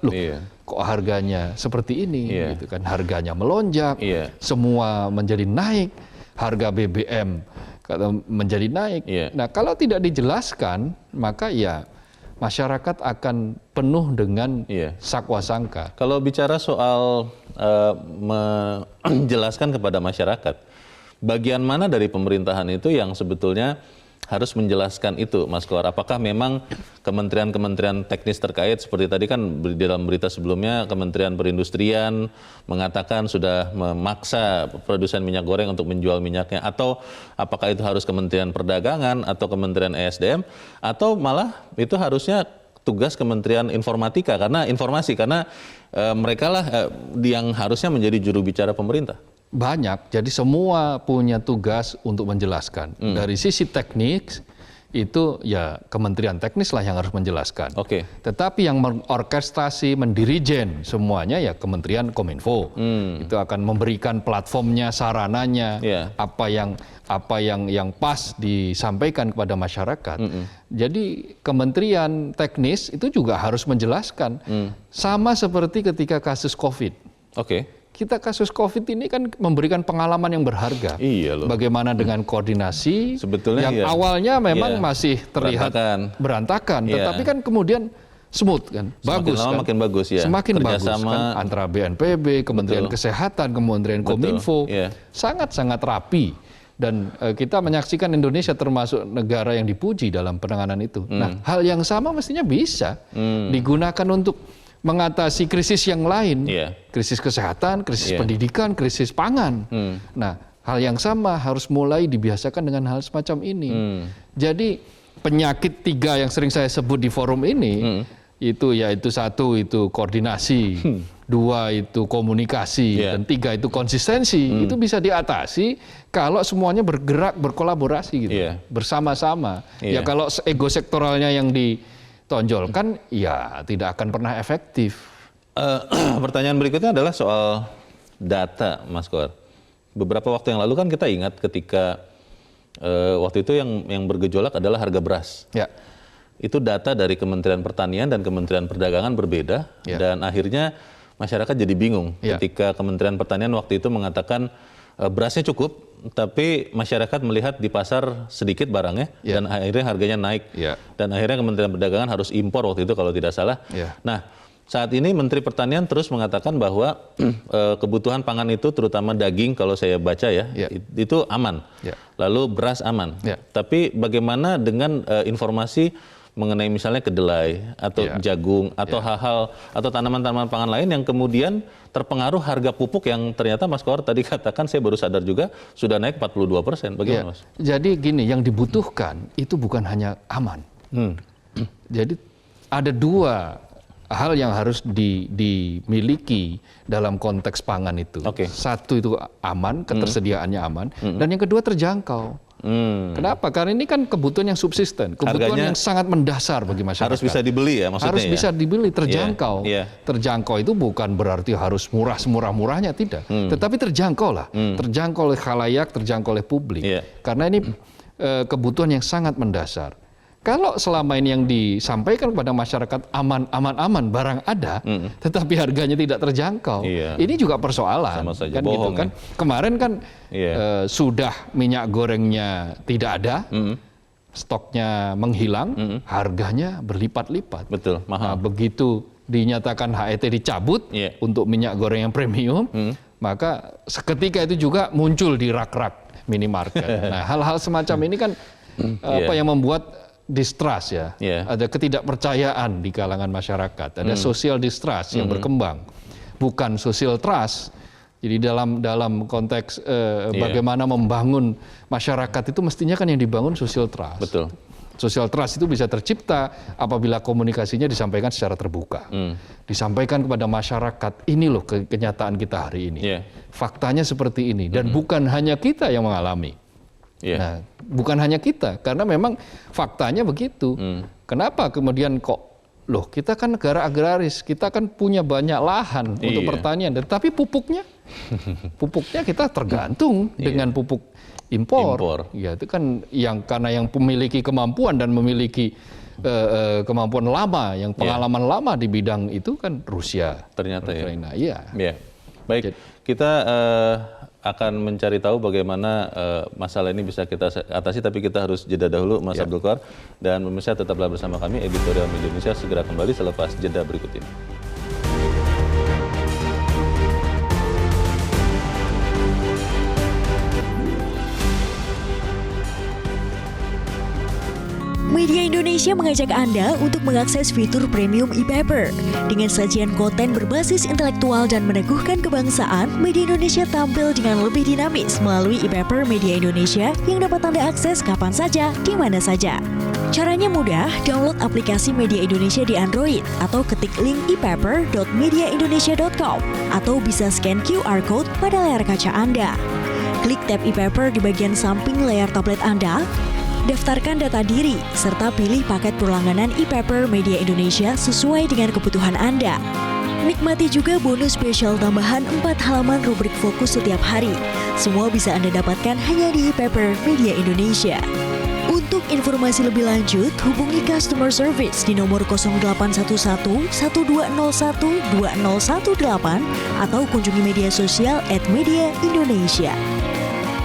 kok harganya seperti ini, gitu kan? Harganya melonjak, semua menjadi naik, harga BBM menjadi naik. Nah, kalau tidak dijelaskan, maka ya masyarakat akan penuh dengan sakwa sangka. Kalau bicara soal menjelaskan kepada masyarakat, bagian mana dari pemerintahan itu yang sebetulnya harus menjelaskan itu, Mas Kohar? Apakah memang kementerian-kementerian teknis terkait, seperti tadi kan di dalam berita sebelumnya, Kementerian Perindustrian mengatakan sudah memaksa produsen minyak goreng untuk menjual minyaknya, atau apakah itu harus Kementerian Perdagangan atau Kementerian ESDM, atau malah itu harusnya tugas Kementerian Informatika, karena mereka lah yang harusnya menjadi juru bicara pemerintah? Banyak, jadi semua punya tugas untuk menjelaskan. Dari sisi teknik, itu ya kementerian teknis lah yang harus menjelaskan. Oke. Tetapi yang mengorkestrasi, mendirijen semuanya ya Kementerian Kominfo. Itu akan memberikan platformnya, sarananya, apa yang pas disampaikan kepada masyarakat. Jadi kementerian teknis itu juga harus menjelaskan. Sama seperti ketika kasus COVID. Oke. Kita kasus COVID ini kan memberikan pengalaman yang berharga. Iya loh. Bagaimana dengan koordinasi sebetulnya yang awalnya memang masih terlihat berantakan, tetapi kan kemudian smooth kan, bagus lama kan? Makin bagus ya. Semakin bagus kan antara BNPB, Kementerian Kesehatan, Kementerian Kominfo, sangat-sangat rapi. Dan kita menyaksikan Indonesia termasuk negara yang dipuji dalam penanganan itu. Nah, hal yang sama mestinya bisa digunakan untuk mengatasi krisis yang lain, krisis kesehatan, krisis pendidikan, krisis pangan. Nah, hal yang sama harus mulai dibiasakan dengan hal semacam ini. Jadi penyakit 3 yang sering saya sebut di forum ini, itu yaitu 1 itu koordinasi, 2 itu komunikasi, dan 3 itu konsistensi. Itu bisa diatasi kalau semuanya bergerak, berkolaborasi gitu, bersama-sama. Ya kalau ego sektoralnya yang tonjolkan, ya tidak akan pernah efektif. Pertanyaan berikutnya adalah soal data, Mas Kohar. Beberapa waktu yang lalu kan kita ingat ketika waktu itu yang bergejolak adalah harga beras. Ya. Itu data dari Kementerian Pertanian dan Kementerian Perdagangan berbeda, dan akhirnya masyarakat jadi bingung ketika Kementerian Pertanian waktu itu mengatakan berasnya cukup, tapi masyarakat melihat di pasar sedikit barangnya, dan akhirnya harganya naik. Dan akhirnya Kementerian Perdagangan harus impor waktu itu kalau tidak salah. Nah, saat ini Menteri Pertanian terus mengatakan bahwa kebutuhan pangan itu terutama daging kalau saya baca itu aman. Lalu beras aman. Tapi bagaimana dengan informasi mengenai misalnya kedelai atau jagung atau hal-hal atau tanaman-tanaman pangan lain yang kemudian terpengaruh harga pupuk yang ternyata Mas Kohar tadi katakan, saya baru sadar juga sudah naik 42%. Bagaimana Mas? Jadi gini, yang dibutuhkan itu bukan hanya aman. Jadi ada 2 hal yang harus dimiliki dalam konteks pangan itu. Satu itu aman, ketersediaannya aman, dan yang kedua terjangkau. Kenapa? Karena ini kan kebutuhan yang subsisten, kebutuhan harganya yang sangat mendasar bagi masyarakat. Harus bisa dibeli ya maksudnya. Harus bisa dibeli, terjangkau. Terjangkau itu bukan berarti harus murah semurah-murahnya, tidak. Tetapi terjangkau lah, terjangkau oleh khalayak, terjangkau oleh publik. Karena ini kebutuhan yang sangat mendasar. Kalau selama ini yang disampaikan kepada masyarakat aman barang ada, tetapi harganya tidak terjangkau, ini juga persoalan. Sama saja kan bohong, gitu kan. Kemarin kan sudah minyak gorengnya tidak ada, stoknya menghilang, harganya berlipat-lipat. Betul, mahal. Nah, begitu dinyatakan HET dicabut untuk minyak goreng yang premium, maka seketika itu juga muncul di rak-rak minimarket. Nah, hal-hal semacam ini kan yang membuat distrust ada ketidakpercayaan di kalangan masyarakat, ada social distrust yang berkembang, bukan social trust. Jadi dalam konteks bagaimana membangun masyarakat itu mestinya kan yang dibangun social trust. Betul. Social trust itu bisa tercipta apabila komunikasinya disampaikan secara terbuka, disampaikan kepada masyarakat, ini loh kenyataan kita hari ini, faktanya seperti ini, dan bukan hanya kita yang mengalami. Nah, bukan hanya kita, karena memang faktanya begitu. Kenapa kemudian loh kita kan negara agraris, kita kan punya banyak lahan untuk pertanian, tetapi pupuknya kita tergantung dengan pupuk impor. Ya, itu kan karena yang memiliki kemampuan dan memiliki kemampuan lama, yang pengalaman lama di bidang itu kan Rusia. Ternyata Ukraina. Baik, kita akan mencari tahu bagaimana masalah ini bisa kita atasi, tapi kita harus jeda dahulu, Mas Abdul Kohar. Dan pemirsa tetaplah bersama kami, Editorial Media Indonesia segera kembali selepas jeda berikut ini. Media Indonesia mengajak Anda untuk mengakses fitur premium e-paper. Dengan sajian konten berbasis intelektual dan meneguhkan kebangsaan, Media Indonesia tampil dengan lebih dinamis melalui e-paper Media Indonesia yang dapat Anda akses kapan saja, di mana saja. Caranya mudah, download aplikasi Media Indonesia di Android atau ketik link e-paper.mediaindonesia.com atau bisa scan QR code pada layar kaca Anda. Klik tab e-paper di bagian samping layar tablet Anda, Daftarkan data diri, serta pilih paket berlangganan e-paper Media Indonesia sesuai dengan kebutuhan Anda. Nikmati juga bonus spesial tambahan 4 halaman rubrik fokus setiap hari. Semua bisa Anda dapatkan hanya di e-paper Media Indonesia. Untuk informasi lebih lanjut, hubungi customer service di nomor 0811 1201 2018 atau kunjungi media sosial @Media Indonesia.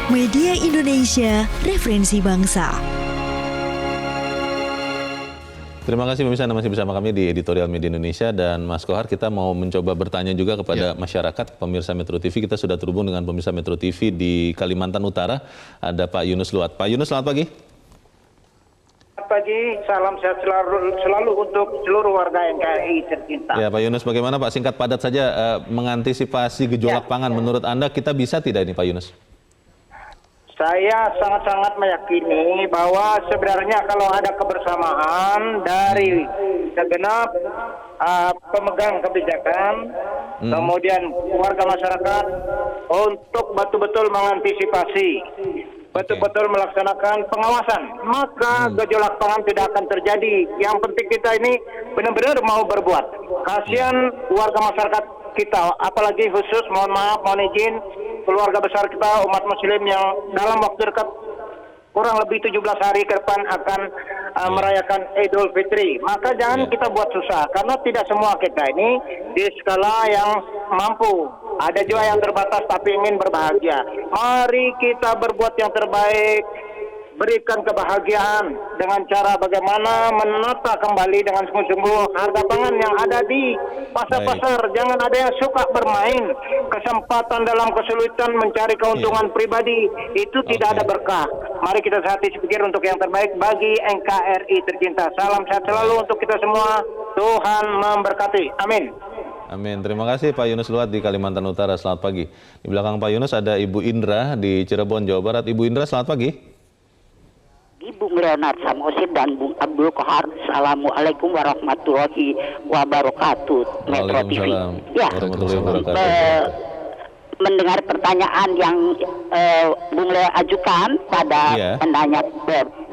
Media Indonesia, referensi bangsa. Terima kasih pemirsa, Anda masih bersama kami di Editorial Media Indonesia, dan Mas Kohar, kita mau mencoba bertanya juga kepada masyarakat, pemirsa Metro TV. Kita sudah terhubung dengan pemirsa Metro TV di Kalimantan Utara, ada Pak Yunus Luat. Pak Yunus, selamat pagi. Selamat pagi, salam sehat selalu untuk seluruh warga NKRI tercinta. Ya Pak Yunus, bagaimana Pak, singkat padat saja, mengantisipasi gejolak pangan menurut Anda, kita bisa tidak ini Pak Yunus? Saya sangat-sangat meyakini bahwa sebenarnya kalau ada kebersamaan dari segenap pemegang kebijakan, kemudian warga masyarakat untuk betul-betul mengantisipasi, betul-betul melaksanakan pengawasan, maka gejolak pangan tidak akan terjadi. Yang penting kita ini benar-benar mau berbuat. Kasihan warga masyarakat kita, apalagi khusus, mohon maaf, mohon izin, keluarga besar kita umat muslim yang dalam waktu dekat kurang lebih 17 hari ke depan akan merayakan Idul Fitri. Maka jangan kita buat susah, karena tidak semua kita ini di skala yang mampu. Ada juga yang terbatas tapi ingin berbahagia. Mari kita berbuat yang terbaik, berikan kebahagiaan dengan cara bagaimana menata kembali dengan sungguh-sungguh harga pangan yang ada di pasar-pasar. Jangan ada yang suka bermain kesempatan dalam kesulitan mencari keuntungan pribadi, itu tidak ada berkah. Mari kita hati pikir untuk yang terbaik bagi NKRI tercinta. Salam sehat selalu untuk kita semua. Tuhan memberkati. Amin. Amin. Terima kasih Pak Yunus Luat di Kalimantan Utara. Selamat pagi. Di belakang Pak Yunus ada Ibu Indra di Cirebon, Jawa Barat. Ibu Indra, selamat pagi. Bung Leonard Samosid dan Bung Abdul Kohar, Assalamualaikum warahmatullahi wabarakatuh. Metro TV. Ya, mendengar pertanyaan yang Bung Leo ajukan pada penanya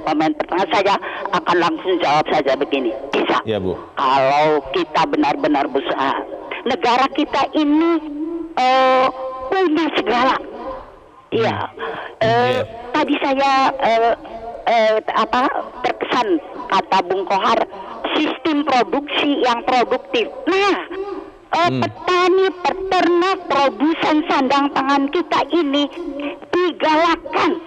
pemain pertama, saya akan langsung jawab saja begini. Bisa. Ya, Bu. Kalau kita benar-benar berusaha, negara kita ini punya segala. Iya. Tadi saya terkesan kata Bung Kohar, sistem produksi yang produktif. Nah, petani, peternak, produsen sandang pangan kita ini digalakkan,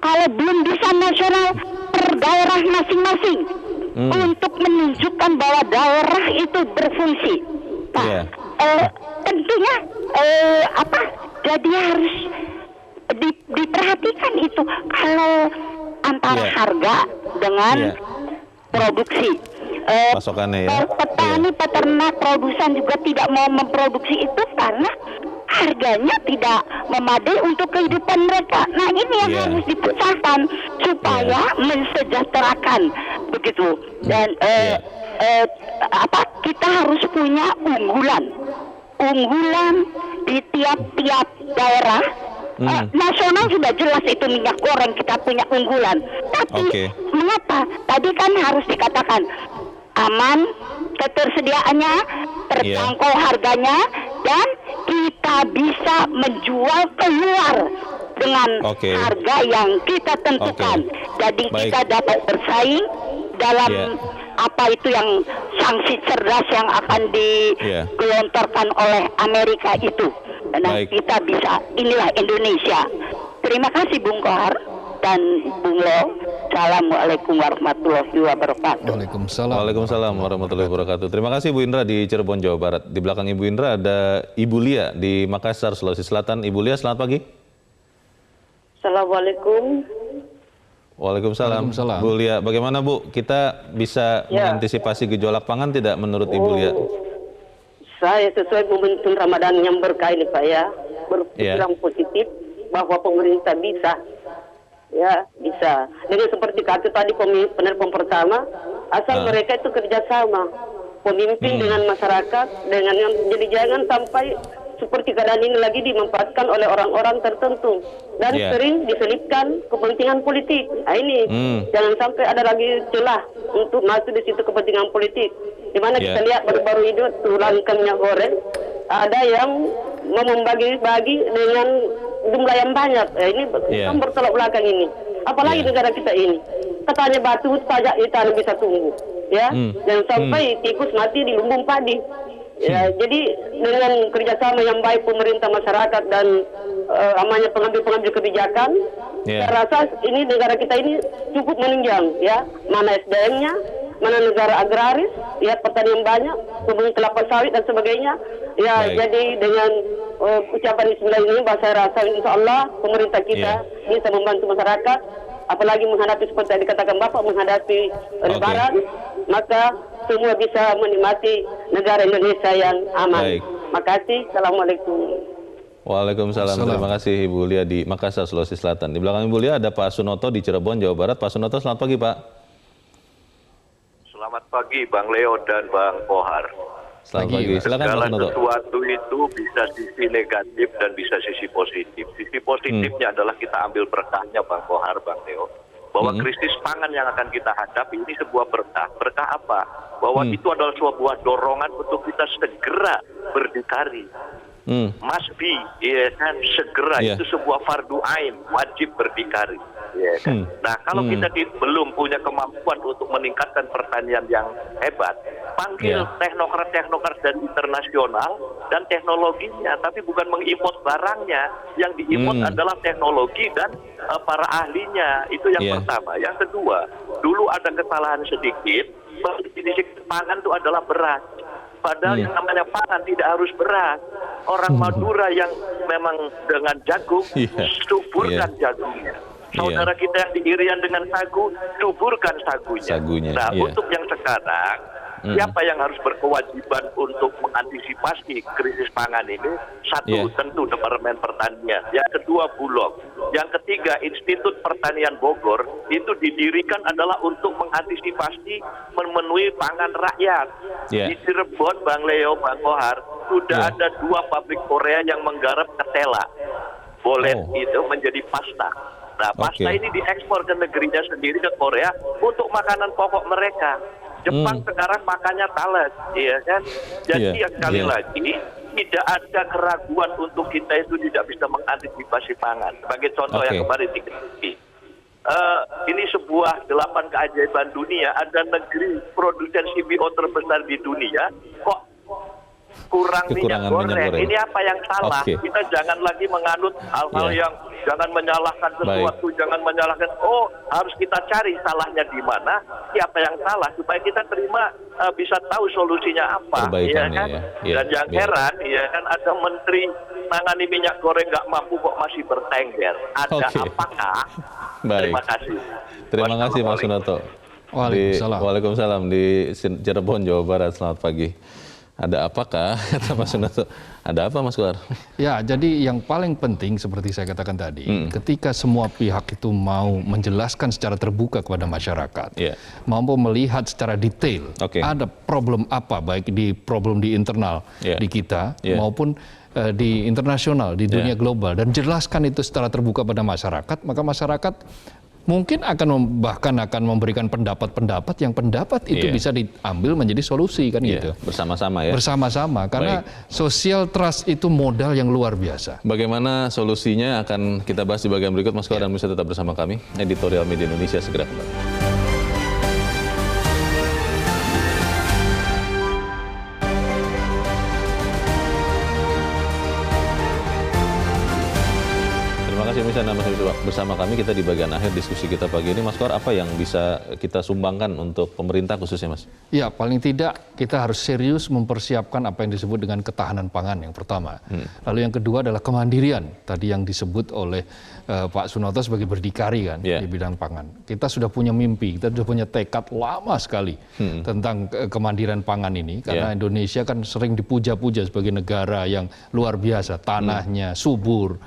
kalau belum bisa nasional, per daerah masing-masing, untuk menunjukkan bahwa daerah itu berfungsi. Nah, tentunya jadi harus diperhatikan itu kalau antara harga dengan produksi. Pasokannya ya. Petani, peternak, produsen juga tidak mau memproduksi itu karena harganya tidak memadai untuk kehidupan mereka. Nah, ini yang harus dipecahkan supaya mensejahterakan begitu. Dan kita harus punya unggulan di tiap-tiap daerah. Nasional sudah jelas itu minyak goreng kita punya unggulan. Tapi mengapa? Tadi kan harus dikatakan aman ketersediaannya, terjangkau harganya, dan kita bisa menjual keluar dengan harga yang kita tentukan. Jadi kita dapat bersaing dalam apa itu yang sanksi cerdas yang akan digelontorkan oleh Amerika itu. Dan kita bisa, inilah Indonesia. Terima kasih Bung Kohar dan Bung Leo. Assalamualaikum warahmatullahi wabarakatuh. Waalaikumsalam warahmatullahi wabarakatuh. Terima kasih Bu Indra di Cirebon, Jawa Barat. Di belakang Ibu Indra ada Ibu Lia di Makassar, Sulawesi Selatan. Ibu Lia, selamat pagi. Assalamualaikum. Waalaikumsalam. Bu Lia, bagaimana Bu? Kita bisa mengantisipasi gejolak pangan tidak menurut Ibu Lia? Saya sesuai momentum Ramadan yang berkah ini Pak ya, berpikiran positif bahwa pemerintah bisa. Ya, bisa. Dengan seperti kata tadi penelpon pertama, asal mereka itu kerjasama. Pemimpin dengan masyarakat, jadi jangan sampai seperti keadaan ini lagi dimanfaatkan oleh orang-orang tertentu dan sering diselipkan kepentingan politik. Nah ini jangan sampai ada lagi celah untuk masuk di situ kepentingan politik. Di mana kita lihat baru-baru ini turunkan minyak goreng, ada yang mau membagi-bagi dengan jumlah yang banyak. Ini kan bertolak belakang ini. Apalagi negara kita ini. Katanya batu pajak kita bisa tumbuh. Ya, jangan sampai tikus mati di lumbung padi. Ya, jadi dengan kerjasama yang baik pemerintah, masyarakat dan namanya pengambil kebijakan, saya rasa ini negara kita ini cukup menunjang. Ya, mana SDM-nya, mana negara agraris, ya petani yang banyak, kebun kelapa sawit dan sebagainya. Ya, jadi dengan ucapan Bismillah ini, saya rasa insya Allah pemerintah kita bisa membantu masyarakat, apalagi menghadapi seperti yang dikatakan Bapak, menghadapi Lebaran, maka semua bisa menikmati negara Indonesia yang aman. Makasih. Assalamualaikum. Waalaikumsalam. Terima kasih Ibu Lia di Makassar, Sulawesi Selatan. Di belakang Ibu Lia ada Pak Sunoto di Cirebon, Jawa Barat. Pak Sunoto, selamat pagi Pak. Selamat pagi Bang Leo dan Bang Kohar. Selamat pagi. Silakan Pak Sunoto. Sesuatu itu bisa sisi negatif dan bisa sisi positif. Sisi positifnya adalah kita ambil berkahnya Bang Kohar, Bang Leo. Bahwa krisis pangan yang akan kita hadapi ini sebuah berkah. Berkah apa? Bahwa itu adalah sebuah dorongan untuk kita segera berdikari. Must be, ya kan, segera itu sebuah fardu ain, wajib berdikari. Ya kan? Nah, kalau kita belum punya kemampuan untuk meningkatkan pertanian yang hebat, panggil teknokrat-teknokrat dari internasional dan teknologinya, tapi bukan mengimport barangnya. Yang diimport adalah teknologi dan para ahlinya. Itu yang pertama. Yang kedua, dulu ada kesalahan sedikit, bahwa definisi pangan itu adalah beras. Padahal yang namanya pangan tidak harus beras. Orang Madura yang memang dengan jagung, suburkan jagungnya. Saudara kita yang di Irian dengan sagu, suburkan sagunya. Nah, untuk yang sekarang, siapa yang harus berkewajiban untuk mengantisipasi krisis pangan ini? Satu, tentu Departemen Pertanian. Yang kedua, Bulog. Yang ketiga, Institut Pertanian Bogor itu didirikan adalah untuk mengantisipasi memenuhi pangan rakyat. Di Cirebon, Bang Leo, Bang Kohar, sudah ada 2 pabrik Korea yang menggarap ketela. Bolet itu menjadi pasta. Nah, pasta ini diekspor ke negerinya sendiri, ke Korea, untuk makanan pokok mereka. Jepang sekarang makannya talas, ya kan? Jadi sekali lagi, tidak ada keraguan untuk kita itu tidak bisa mengantisipasi pangan. Sebagai contoh yang kemarin dikritisi. Ini sebuah 8 keajaiban dunia, ada negeri produsen CPO terbesar di dunia, kok kurang minyak goreng. Ini apa yang salah? Kita jangan lagi menganut hal-hal yang jangan menyalahkan sesuatu, jangan menyalahkan. Harus kita cari salahnya di mana, siapa yang salah, supaya kita terima, bisa tahu solusinya apa. Ya kan? Dan yang heran, ya kan, ada menteri nangani minyak goreng nggak mampu kok masih bertengger. Ada apakah? Terima kasih. Terima kasih Mas Sunoto. Waalaikumsalam di Cirebon, Jawa Barat. Selamat pagi. Ada apakah, kata Mas Sunoto? Ada apa Mas Kohar? Ya, jadi yang paling penting seperti saya katakan tadi, ketika semua pihak itu mau menjelaskan secara terbuka kepada masyarakat, mampu melihat secara detail, ada problem apa, baik di problem di internal di kita, maupun di internasional, di dunia global, dan jelaskan itu secara terbuka pada masyarakat, maka masyarakat mungkin bahkan akan memberikan pendapat-pendapat yang itu bisa diambil menjadi solusi kan gitu. Bersama-sama ya. Bersama-sama, karena social trust itu modal yang luar biasa. Bagaimana solusinya akan kita bahas di bagian berikut, Mas Kohar, dan bisa tetap bersama kami. Editorial Media Indonesia segera kembali. Terima kasih masih bersama kami, kita di bagian akhir diskusi kita pagi ini. Mas Kohar, apa yang bisa kita sumbangkan untuk pemerintah khususnya, Mas? Ya, paling tidak kita harus serius mempersiapkan apa yang disebut dengan ketahanan pangan yang pertama. Lalu yang kedua adalah kemandirian, tadi yang disebut oleh Pak Sunoto sebagai berdikari kan di bidang pangan. Kita sudah punya mimpi, kita sudah punya tekad lama sekali tentang kemandirian pangan ini, karena Indonesia kan sering dipuja-puja sebagai negara yang luar biasa, tanahnya subur,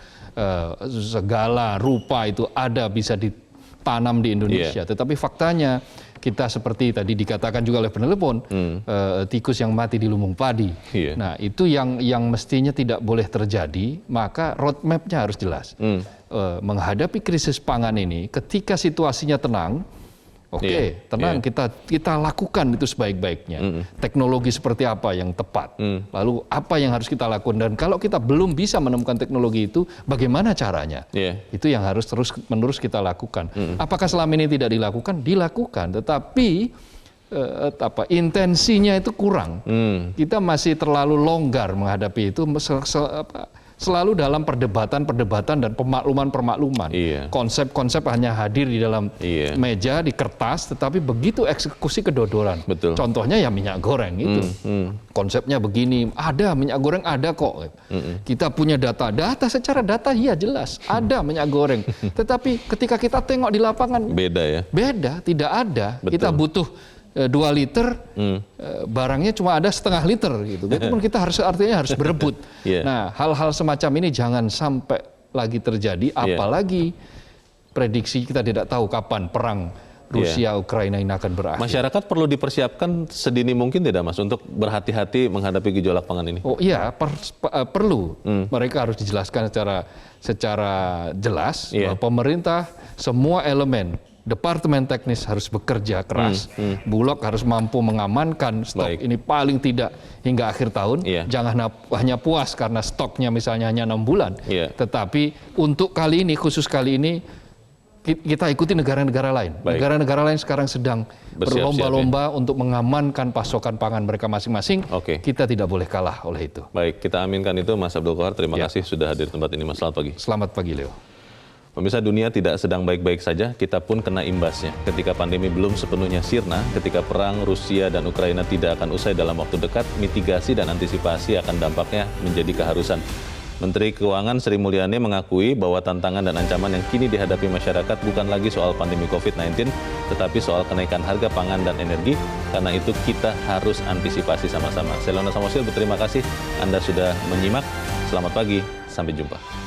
segala rupa itu ada bisa ditanam di Indonesia. Tetapi faktanya kita seperti tadi dikatakan juga oleh penelpon, tikus yang mati di lumbung padi. Nah, itu yang mestinya tidak boleh terjadi, maka roadmap-nya harus jelas. Menghadapi krisis pangan ini, ketika situasinya tenang, tenang, kita lakukan itu sebaik-baiknya. Teknologi seperti apa yang tepat, lalu apa yang harus kita lakukan, dan kalau kita belum bisa menemukan teknologi itu, bagaimana caranya? Itu yang harus terus-menerus kita lakukan. Apakah selama ini tidak dilakukan? Dilakukan, tetapi intensinya itu kurang. Kita masih terlalu longgar menghadapi itu, selalu dalam perdebatan dan pemakluman. Konsep-konsep hanya hadir di dalam meja, di kertas, tetapi begitu eksekusi kedodoran. Contohnya ya minyak goreng itu. Konsepnya begini, ada minyak goreng ada kok. Kita punya data secara data ya jelas, ada minyak goreng. Tetapi ketika kita tengok di lapangan, beda, tidak ada. Kita butuh 2 liter, barangnya cuma ada setengah liter gitu. Itu pun kita artinya harus berebut. Nah, hal-hal semacam ini jangan sampai lagi terjadi, apalagi prediksi kita tidak tahu kapan perang Rusia Ukraina ini akan berakhir. Masyarakat perlu dipersiapkan sedini mungkin tidak, Mas, untuk berhati-hati menghadapi gejolak pangan ini? Oh iya, perlu. Mereka harus dijelaskan secara jelas bahwa pemerintah, semua elemen, Departemen teknis harus bekerja keras, Bulog harus mampu mengamankan stok ini paling tidak hingga akhir tahun. Jangan hanya puas karena stoknya misalnya hanya 6 bulan, tetapi untuk kali ini, khusus kali ini, kita ikuti negara-negara lain. Negara-negara lain sekarang sedang berlomba-lomba untuk mengamankan pasokan pangan mereka masing-masing. Kita tidak boleh kalah oleh itu. Baik, kita aminkan itu, Mas Abdul Qohar. Terima kasih sudah hadir di tempat ini, Mas. Selamat pagi. Selamat pagi, Leo. Pemirsa, dunia tidak sedang baik-baik saja, kita pun kena imbasnya. Ketika pandemi belum sepenuhnya sirna, ketika perang Rusia dan Ukraina tidak akan usai dalam waktu dekat, mitigasi dan antisipasi akan dampaknya menjadi keharusan. Menteri Keuangan Sri Mulyani mengakui bahwa tantangan dan ancaman yang kini dihadapi masyarakat bukan lagi soal pandemi COVID-19, tetapi soal kenaikan harga pangan dan energi. Karena itu kita harus antisipasi sama-sama. Saya Leona Samosir, berterima kasih Anda sudah menyimak. Selamat pagi, sampai jumpa.